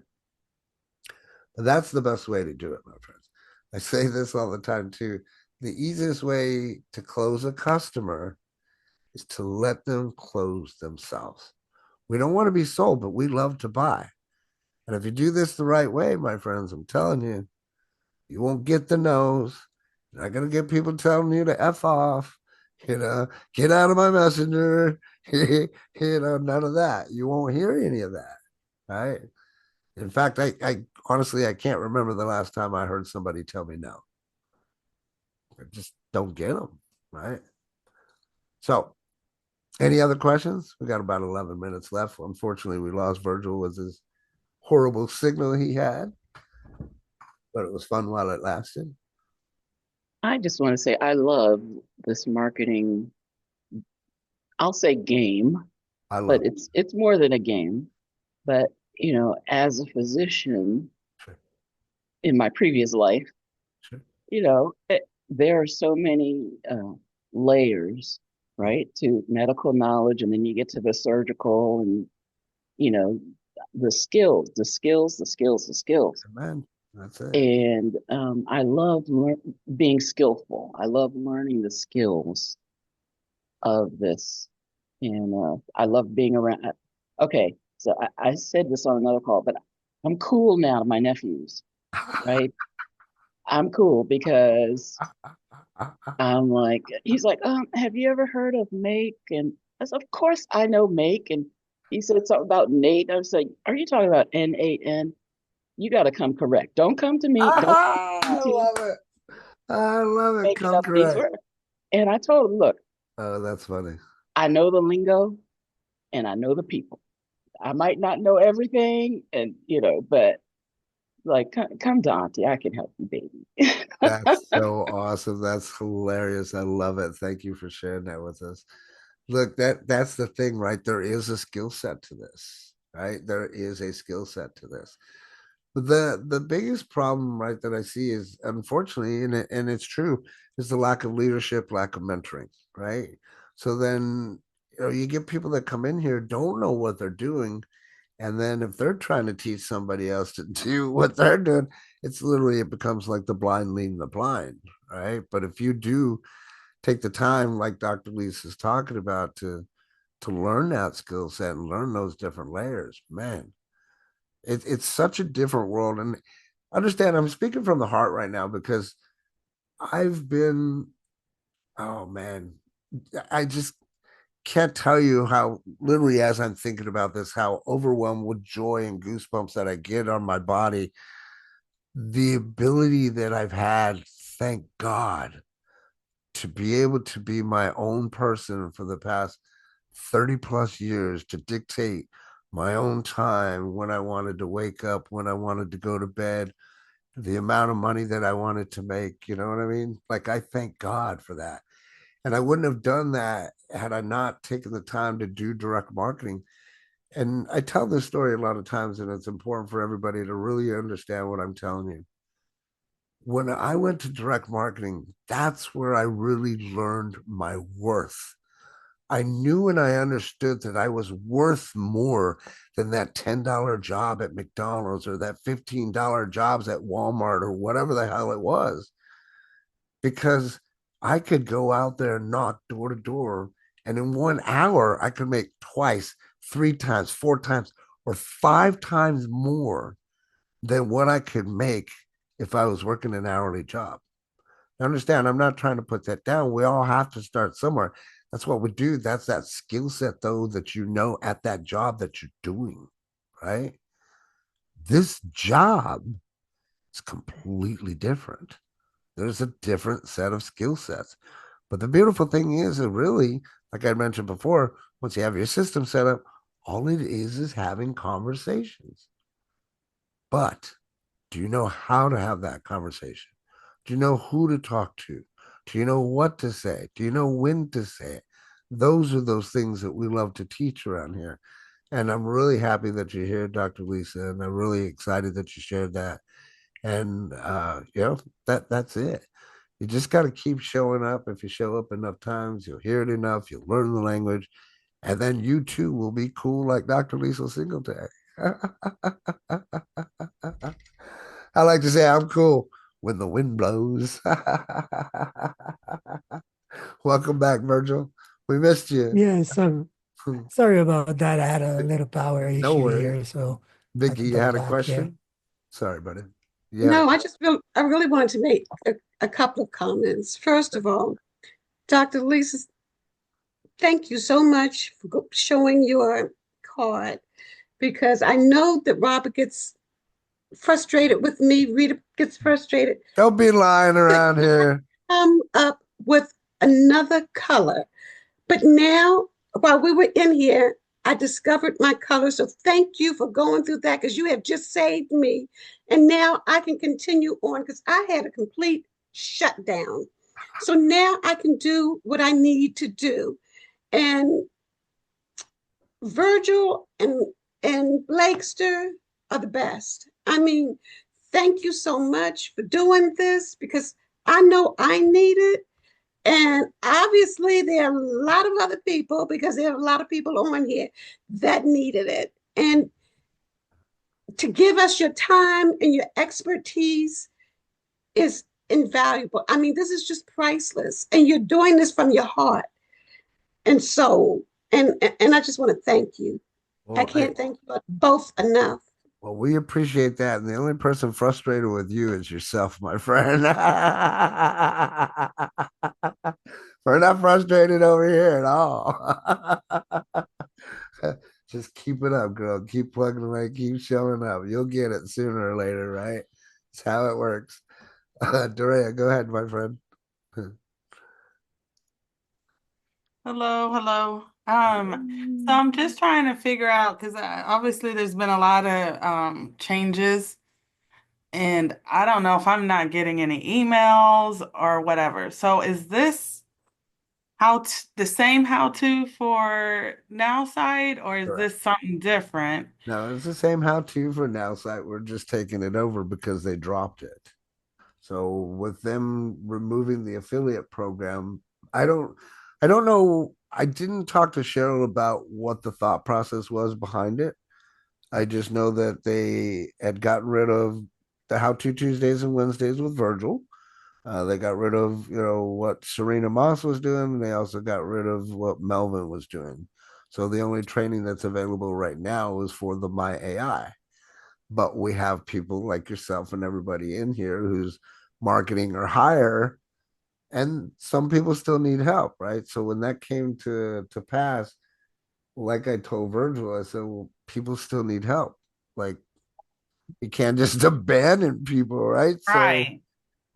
But that's the best way to do it, my friends. I say this all the time too. The easiest way to close a customer is to let them close themselves. We don't want to be sold, but we love to buy. And if you do this the right way, my friends, I'm telling you, you won't get the no's. You're not going to get people telling you to F off, get out of my messenger, none of that. You won't hear any of that, right? In fact, I honestly, I can't remember the last time I heard somebody tell me no. I just don't get them, right? So, any other questions? We got about 11 minutes left. Unfortunately, we lost Virgil with his horrible signal he had, but it was fun while it lasted. I just want to say I love this marketing, I'll say game, I but love it. it's more than a game. But, as a physician Sure. in my previous life, Sure. there are so many layers, right, to medical knowledge, and then you get to the surgical and, you know, the skills. Man, that's it. And I love being skillful. I love learning the skills of this. And I love being around. Okay, so I said this on another call, but I'm cool now to my nephews, right? I'm cool because I'm like, he's like, have you ever heard of Make? And I said, of course I know Make. And he said something about Nate. I was like, are you talking about N8N? You got to come correct. Don't come to me. Don't come I to love it. I love it. making Come up these correct. words. And I told him, look, Oh, that's funny. I know the lingo and I know the people. I might not know everything, and but like, come to Auntie, I can help you, baby. That's so awesome. That's hilarious. I love it. Thank you for sharing that with us. Look, that's the thing, right? There is a skill set to this, right? There is a skill set to this. But the biggest problem, right, that I see is, unfortunately, and it's true, is the lack of leadership, lack of mentoring, right? So then, you get people that come in here don't know what they're doing, and then if they're trying to teach somebody else to do what they're doing, it becomes like the blind leading the blind, right? But if you do take the time, like Dr. Lisa's talking about, to learn that skill set and learn those different layers, man, it's such a different world. And understand, I'm speaking from the heart right now because I've been, oh man, I just can't tell you how, literally, as I'm thinking about this, how overwhelmed with joy and goosebumps that I get on my body. The ability that I've had, thank God, to be able to be my own person for the past 30 plus years, to dictate my own time, when I wanted to wake up, when I wanted to go to bed, the amount of money that I wanted to make. You know what I mean? Like, I thank God for that. And I wouldn't have done that had I not taken the time to do direct marketing. And I tell this story a lot of times, and it's important for everybody to really understand what I'm telling you. When I went to direct marketing, that's where I really learned my worth. I knew and I understood that I was worth more than that $10 job at McDonald's or that $15 jobs at Walmart or whatever the hell it was, because I could go out there and knock door to door. And in 1 hour, I could make twice, three times, four times, or five times more than what I could make if I was working an hourly job. Understand, I'm not trying to put that down. We all have to start somewhere. That's what we do. That's that skill set, though, that at that job that you're doing, right? This job is completely different. There's a different set of skill sets. But the beautiful thing is that, really, like I mentioned before, once you have your system set up, all it is having conversations. But do you know how to have that conversation? Do you know who to talk to? Do you know what to say? Do you know when to say it? Those are those things that we love to teach around here. And I'm really happy that you're here, Dr. Lisa, and I'm really excited that you shared that. And that's it. You just got to keep showing up. If you show up enough times, you'll hear it enough, you'll learn the language, and then you too will be cool like Dr. Lisa Singletary. I like to say I'm cool when the wind blows. Welcome back, Virgil. We missed you. Yes, sorry about that. I had a little power No issue worries. here, so I had Vicky, to you double had a back here. question? Sorry, buddy. No, I really wanted to make a couple of comments. First of all, Dr. Lisa, thank you so much for showing your card, because I know that Robert gets frustrated with me, Rita gets frustrated. Don't be lying around here. Come up with another color. But now, while we were in here, I discovered my color. So thank you for going through that, because you have just saved me. And now I can continue on, because I had a complete shutdown. So now I can do what I need to do. And Virgil and and Blakester are the best. I mean, thank you so much for doing this because I know I need it. And obviously, there are a lot of other people because there are a lot of people on here that needed it. And to give us your time and your expertise is invaluable. I mean, this is just priceless. And you're doing this from your heart and soul. And I just want to thank you. I Well, can't thank you both enough. well, we appreciate that. And the only person frustrated with you is yourself, my friend. We're not frustrated over here at all. Just keep it up, girl. Keep plugging away. Keep showing up. You'll get it sooner or later, right? It's how it works. Dorea, go ahead, my friend. Hello, hello. So I'm just trying to figure out because obviously there's been a lot of changes, and I don't know if I'm not getting any emails or whatever. So is this the same how-to for now site, or is Correct. this something different? No, it's the same how-to for now site. We're just taking it over because they dropped it. So with them removing the affiliate program, I don't I don't know. I didn't talk to Cheryl about what the thought process was behind it. I just know that they had gotten rid of the How To Tuesdays and Wednesdays with Virgil. They got rid of, what Serena Moss was doing, and they also got rid of what Melvin was doing. So the only training that's available right now is for the My AI. But we have people like yourself and everybody in here who's marketing or higher, and some people still need help, right? So when that came to pass, like I told Virgil, I said, well, people still need help. Like you can't just abandon people, right? So Right.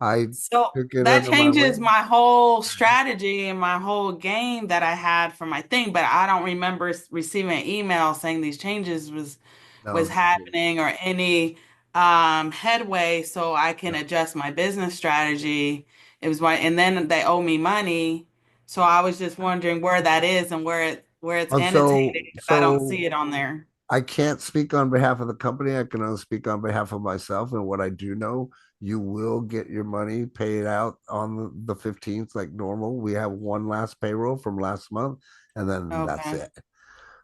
I So took it that under my changes wing. my whole strategy and my whole game that I had for my thing, but I don't remember receiving an email saying these changes was No, happening or any headway so I can no. adjust my business strategy. It was one, and then they owe me money. So I was just wondering where that is and where it's And annotated so, 'cause I don't so see it on there. I can't speak on behalf of the company. I can only speak on behalf of myself. And what I do know, you will get your money paid out on the 15th, like normal. We have one last payroll from last month, and then that's Okay. it.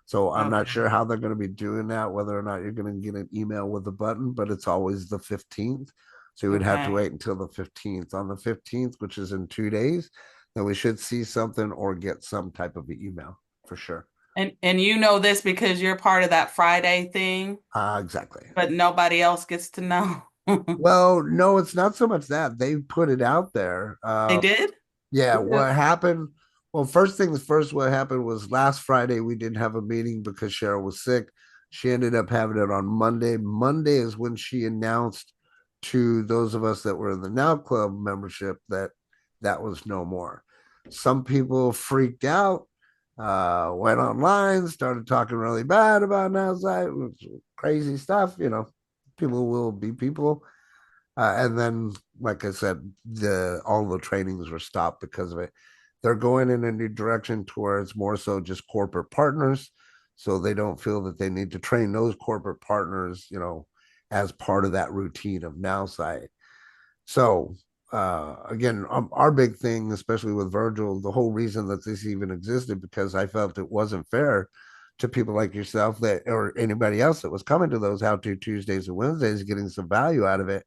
So I'm not Okay. sure how they're going to be doing that, whether or not you're going to get an email with a button, but it's always the 15th. So you would have to Okay. wait until the 15th. On the 15th, which is in 2 days, then we should see something or get some type of email for sure. And you know this because you're part of that Friday thing, Exactly. but nobody else gets to know. Well, no, it's not so much that they put it out there. They did? Yeah, Yeah. what happened? Well, first things first, what happened was last Friday we didn't have a meeting because Cheryl was sick. She ended up having it on Monday. Monday is when she announced to those of us that were in the Now Club membership that that was no more. Some people freaked out, went online, started talking really bad about Now Site, crazy stuff. People will be people. And then, like I said, the all the trainings were stopped because of it. They're going in a new direction towards more so just corporate partners, so they don't feel that they need to train those corporate partners, as part of that routine of Now Site. So again, our big thing, especially with Virgil, the whole reason that this even existed because I felt it wasn't fair to people like yourself that or anybody else that was coming to those How To Tuesdays and Wednesdays, getting some value out of it,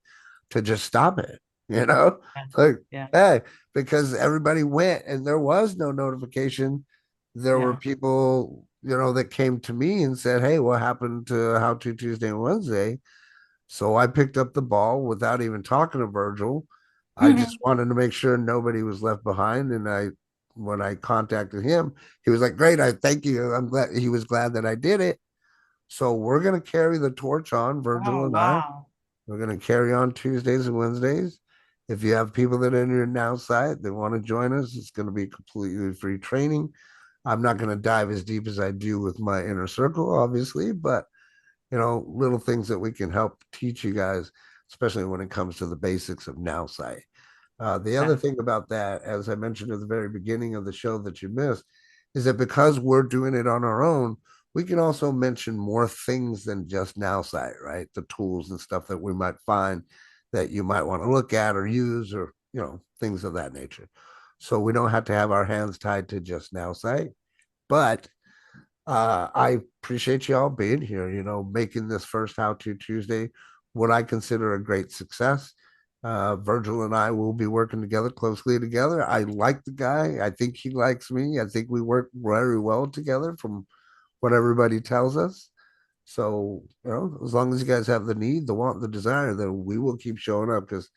to just stop it. You know, Yeah. like Yeah. hey, because everybody went and there was no notification. There were Yeah. people, that came to me and said, "Hey, what happened to How To Tuesday and Wednesday?" So I picked up the ball without even talking to Virgil. I just wanted to make sure nobody was left behind. And when I contacted him, he was like, "Great, I thank you. I'm glad." He was glad that I did it. So we're gonna carry the torch on, Virgil Oh, and I. wow. We're gonna carry on Tuesdays and Wednesdays. If you have people that are in your now site that want to join us, it's going to be completely free training. I'm not going to dive as deep as I do with my inner circle, obviously, but little things that we can help teach you guys, especially when it comes to the basics of now site. The other Yeah. thing about that, as I mentioned at the very beginning of the show that you missed, is that because we're doing it on our own, we can also mention more things than just now site, right? The tools and stuff that we might find that you might want to look at or use, or things of that nature. So we don't have to have our hands tied to just now site. But I appreciate y'all being here, making this first How To Tuesday what I consider a great success. Virgil and I will be working together closely together. I like the guy. I think he likes me. I think we work very well together from what everybody tells us. So, as long as you guys have the need, the want, the desire, then we will keep showing up, because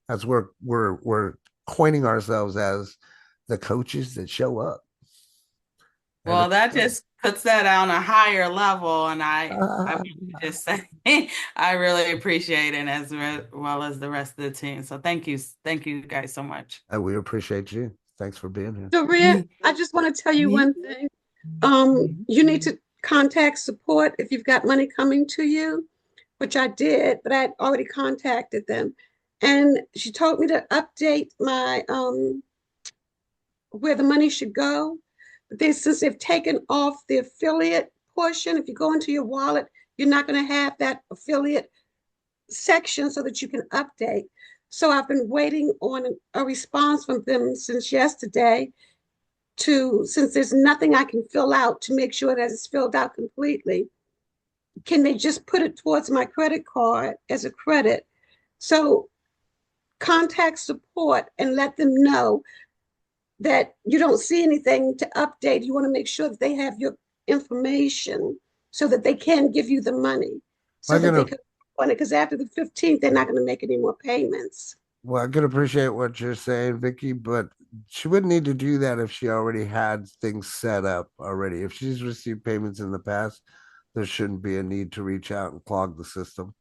that's where we're coining ourselves as the coaches that show up. Well, that just puts that on a higher level, and I Uh, just say I really appreciate it, as well as the rest of the team. So thank you guys so much. we appreciate you. Thanks for being here. Doria, I just want to tell you one thing. You need to contact support if you've got money coming to you, which I did, but I had already contacted them. And she told me to update my where the money should go. But since they've taken off the affiliate portion, if you go into your wallet, you're not going to have that affiliate section so that you can update. So I've been waiting on a response from them since yesterday, since there's nothing I can fill out to make sure that it's filled out completely. Can they just put it towards my credit card as a credit? So contact support and let them know that you don't see anything to update. You want to make sure that they have your information so that they can give you the money, so that they can on it, because after the 15th, they're not going to make any more payments. Well, I can appreciate what you're saying, Vicky, but she wouldn't need to do that if she already had things set up already. If she's received payments in the past, there shouldn't be a need to reach out and clog the system.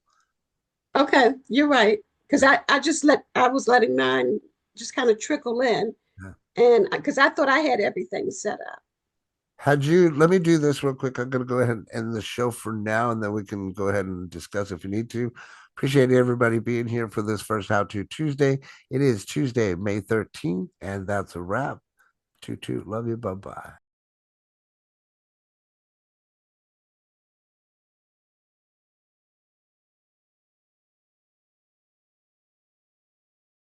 Okay, you're right. Because I was letting mine just kind of trickle in. Yeah. And because I thought I had everything set up. Let me do this real quick. I'm going to go ahead and end the show for now, and then we can go ahead and discuss if you need to. Appreciate everybody being here for this first How To Tuesday. It is Tuesday, May 13th, and that's a wrap. Toot toot. Love you. Bye-bye.